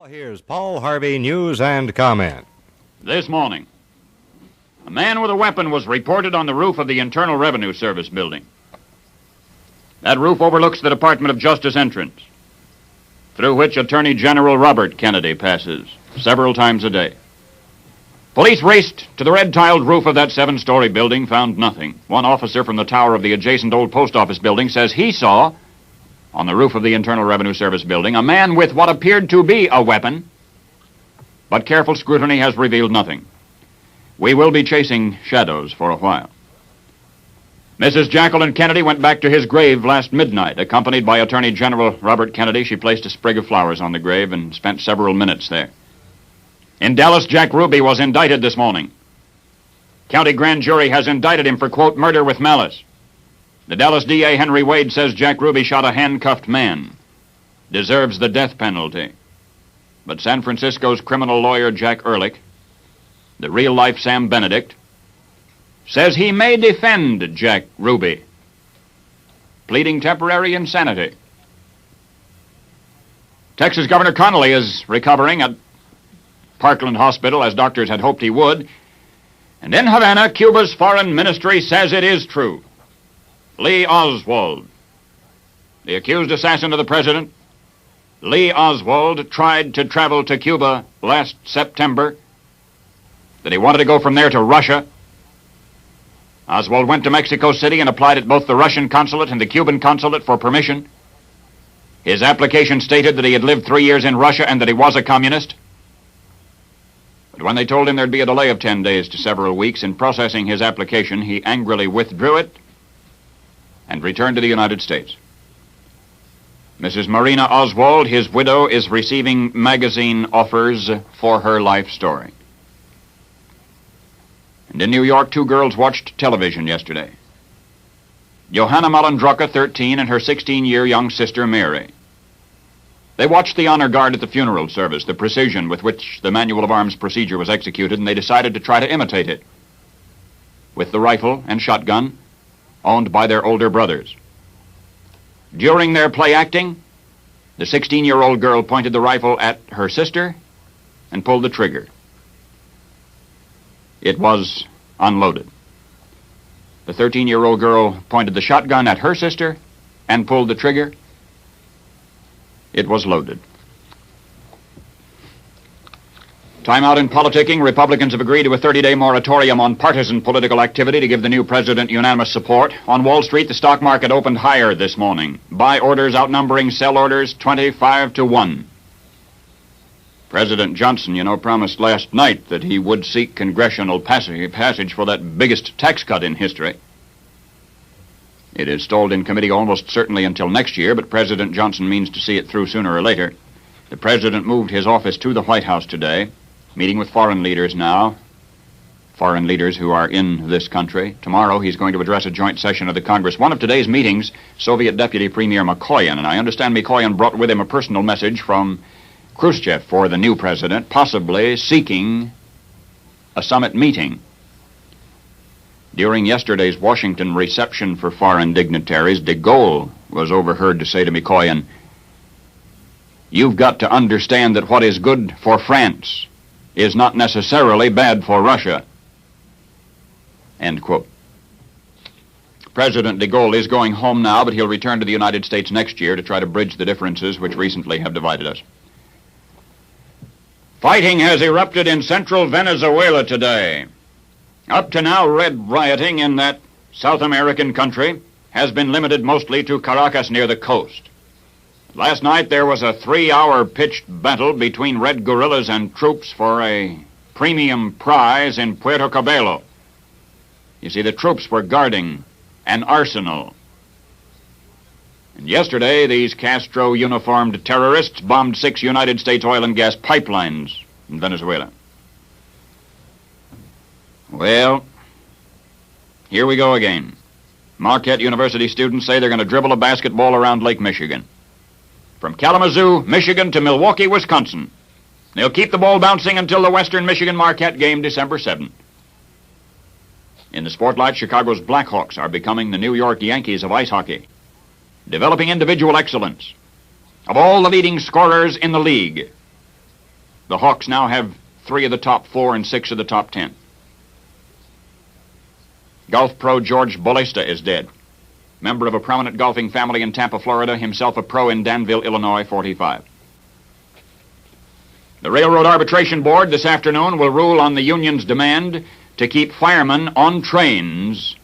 Here's Paul Harvey, news and comment. This morning, a man with a weapon was reported on the roof of the Internal Revenue Service building. That roof overlooks the Department of Justice entrance, through which Attorney General Robert Kennedy passes several times a day. Police raced to the red-tiled roof of that 7-story building, found nothing. One officer from the tower of the adjacent old post office building says he saw, on the roof of the Internal Revenue Service building, a man with what appeared to be a weapon, but careful scrutiny has revealed nothing. We will be chasing shadows for a while. Mrs. Jacqueline Kennedy went back to his grave last midnight. Accompanied by Attorney General Robert Kennedy, she placed a sprig of flowers on the grave and spent several minutes there. In Dallas, Jack Ruby was indicted this morning. County grand jury has indicted him for, quote, murder with malice. The Dallas DA, Henry Wade, says Jack Ruby shot a handcuffed man. Deserves the death penalty. But San Francisco's criminal lawyer, Jack Ehrlich, the real-life Sam Benedict, says he may defend Jack Ruby, pleading temporary insanity. Texas Governor Connolly is recovering at Parkland Hospital, as doctors had hoped he would. And in Havana, Cuba's foreign ministry says it is true. Lee Oswald, the accused assassin of the president, Lee Oswald, tried to travel to Cuba last September, that he wanted to go from there to Russia. Oswald went to Mexico City and applied at both the Russian consulate and the Cuban consulate for permission. His application stated that he had lived 3 years in Russia and that he was a communist. But when they told him there'd be a delay of 10 days to several weeks in processing his application, he angrily withdrew it and returned to the United States. Mrs. Marina Oswald, his widow, is receiving magazine offers for her life story. And in New York, 2 girls watched television yesterday. Johanna Malandroka, 13, and her 16-year young sister, Mary. They watched the honor guard at the funeral service, the precision with which the manual of arms procedure was executed, and they decided to try to imitate it with the rifle and shotgun owned by their older brothers. During their play acting, the 16-year-old girl pointed the rifle at her sister and pulled the trigger. It was unloaded. The 13-year-old girl pointed the shotgun at her sister and pulled the trigger. It was loaded. Time out in politicking. Republicans have agreed to a 30-day moratorium on partisan political activity to give the new president unanimous support. On Wall Street, the stock market opened higher this morning. Buy orders outnumbering sell orders 25-1. President Johnson, promised last night that he would seek congressional passage for that biggest tax cut in history. It is stalled in committee almost certainly until next year, but President Johnson means to see it through sooner or later. The president moved his office to the White House today, meeting with foreign leaders now, foreign leaders who are in this country. Tomorrow he's going to address a joint session of the Congress. One of today's meetings, Soviet Deputy Premier Mikoyan, and I understand Mikoyan brought with him a personal message from Khrushchev for the new president, possibly seeking a summit meeting. During yesterday's Washington reception for foreign dignitaries, de Gaulle was overheard to say to Mikoyan, "You've got to understand that what is good for France is not necessarily bad for Russia." End quote. President de Gaulle is going home now, but he'll return to the United States next year to try to bridge the differences which recently have divided us. Fighting has erupted in central Venezuela today. Up to now, red rioting in that South American country has been limited mostly to Caracas near the coast. Last night there was a 3-hour pitched battle between red guerrillas and troops for a premium prize in Puerto Cabello. You see, the troops were guarding an arsenal. And yesterday, these Castro-uniformed terrorists bombed 6 United States oil and gas pipelines in Venezuela. Well, here we go again. Marquette University students say they're going to dribble a basketball around Lake Michigan. From Kalamazoo, Michigan to Milwaukee, Wisconsin. They'll keep the ball bouncing until the Western Michigan-Marquette game December 7. In the spotlight, Chicago's Blackhawks are becoming the New York Yankees of ice hockey, developing individual excellence. Of all the leading scorers in the league, The Hawks now have 3 of the top 4 and 6 of the top 10. Golf pro George Bolista is dead. Member of a prominent golfing family in Tampa, Florida, himself a pro in Danville, Illinois, 45. The Railroad Arbitration Board this afternoon will rule on the union's demand to keep firemen on trains,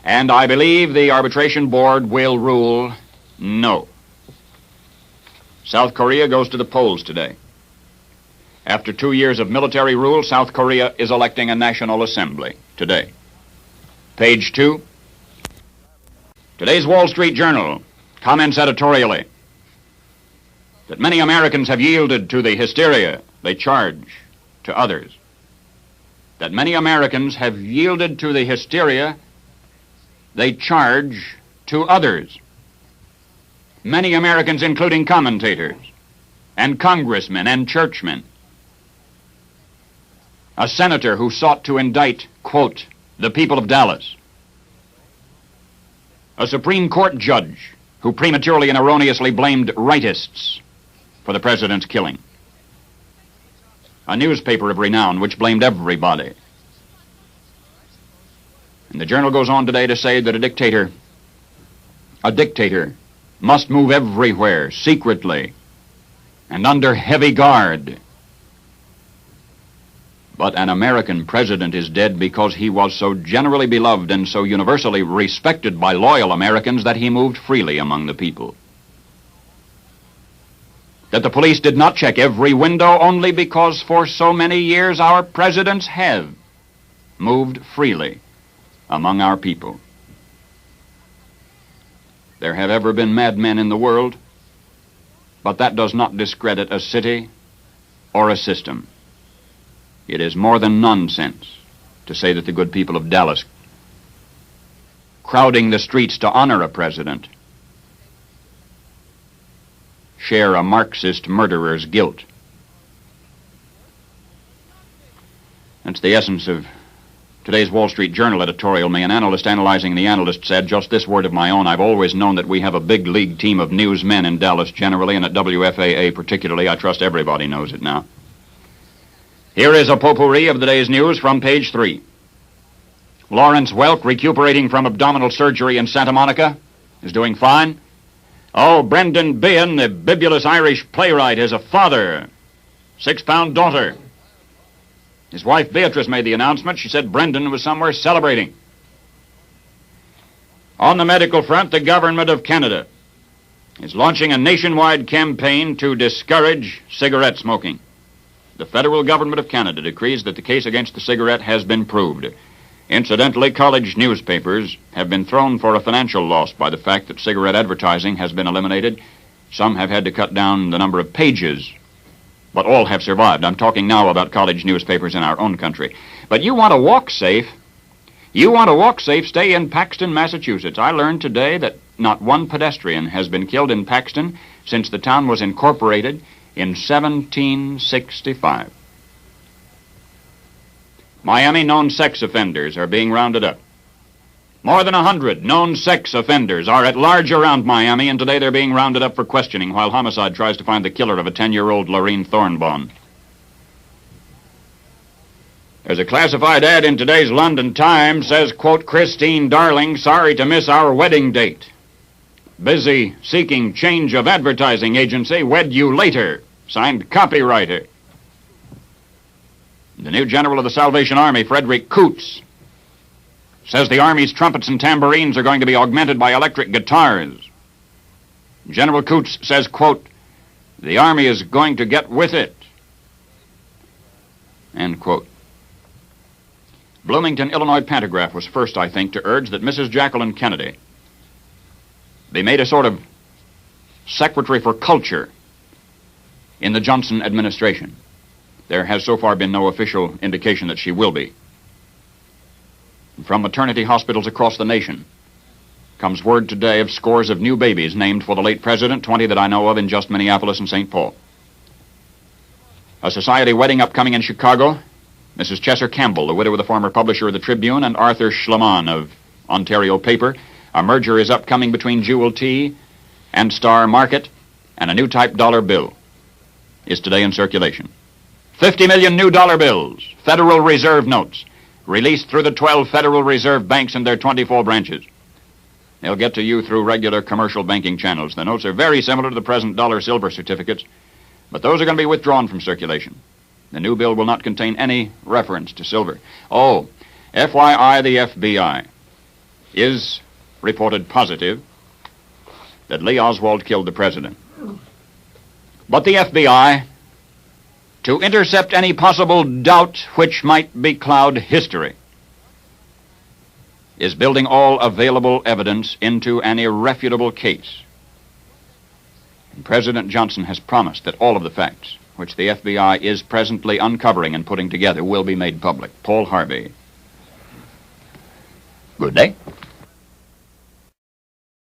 and I believe the Arbitration Board will rule no. South Korea goes to the polls today. After 2 years of military rule, South Korea is electing a National Assembly today. Page 2. Today's Wall Street Journal comments editorially that many Americans have yielded to the hysteria they charge to others. That many Americans have yielded to the hysteria they charge to others. Many Americans, including commentators and congressmen and churchmen. A senator who sought to indict, quote, the people of Dallas. A Supreme Court judge who prematurely and erroneously blamed rightists for the president's killing. A newspaper of renown which blamed everybody. And the Journal goes on today to say that a dictator must move everywhere, secretly, and under heavy guard. But an American president is dead because he was so generally beloved and so universally respected by loyal Americans that he moved freely among the people. That the police did not check every window only because for so many years our presidents have moved freely among our people. There have ever been madmen in the world, but that does not discredit a city or a system. It is more than nonsense to say that the good people of Dallas, crowding the streets to honor a president, share a Marxist murderer's guilt. That's the essence of today's Wall Street Journal editorial. May an analyst analyzing the analyst said, just this word of my own, I've always known that we have a big league team of newsmen in Dallas generally, and at WFAA particularly. I trust everybody knows it now. Here is a potpourri of the day's news from page 3. Lawrence Welk, recuperating from abdominal surgery in Santa Monica, is doing fine. Oh, Brendan Behan, the bibulous Irish playwright, has a father, 6-pound daughter. His wife Beatrice made the announcement. She said Brendan was somewhere celebrating. On the medical front, the government of Canada is launching a nationwide campaign to discourage cigarette smoking. The federal government of Canada decrees that the case against the cigarette has been proved. Incidentally, college newspapers have been thrown for a financial loss by the fact that cigarette advertising has been eliminated. Some have had to cut down the number of pages, but all have survived. I'm talking now about college newspapers in our own country. But you want to walk safe. Stay in Paxton, Massachusetts. I learned today that not one pedestrian has been killed in Paxton since the town was incorporated in 1765. Miami known sex offenders are being rounded up. More than 100 known sex offenders are at large around Miami, and today they're being rounded up for questioning while homicide tries to find the killer of a 10-year-old Lorraine Thornbond. There's a classified ad in today's London Times, says, quote, Christine Darling, sorry to miss our wedding date. Busy seeking change of advertising agency, wed you later. Signed copywriter. The new general of the Salvation Army, Frederick Coots, says the Army's trumpets and tambourines are going to be augmented by electric guitars. General Coots says, quote, the Army is going to get with it. End quote. Bloomington, Illinois Pantagraph was first, I think, to urge that Mrs. Jacqueline Kennedy be made a sort of secretary for culture in the Johnson administration. There has so far been no official indication that she will be. From maternity hospitals across the nation comes word today of scores of new babies named for the late president, 20 that I know of in just Minneapolis and St. Paul. A society wedding upcoming in Chicago. Mrs. Chesser Campbell, the widow of the former publisher of the Tribune, and Arthur Schlamann of Ontario Paper. A merger is upcoming between Jewel Tea and Star Market, and a new type dollar bill is today in circulation. 50 million new dollar bills, Federal Reserve notes, released through the 12 Federal Reserve banks and their 24 branches. They'll get to you through regular commercial banking channels. The notes are very similar to the present dollar-silver certificates, but those are going to be withdrawn from circulation. The new bill will not contain any reference to silver. Oh, FYI, the FBI is reported positive that Lee Oswald killed the president. But the FBI, to intercept any possible doubt which might becloud history, is building all available evidence into an irrefutable case. And President Johnson has promised that all of the facts which the FBI is presently uncovering and putting together will be made public. Paul Harvey. Good day.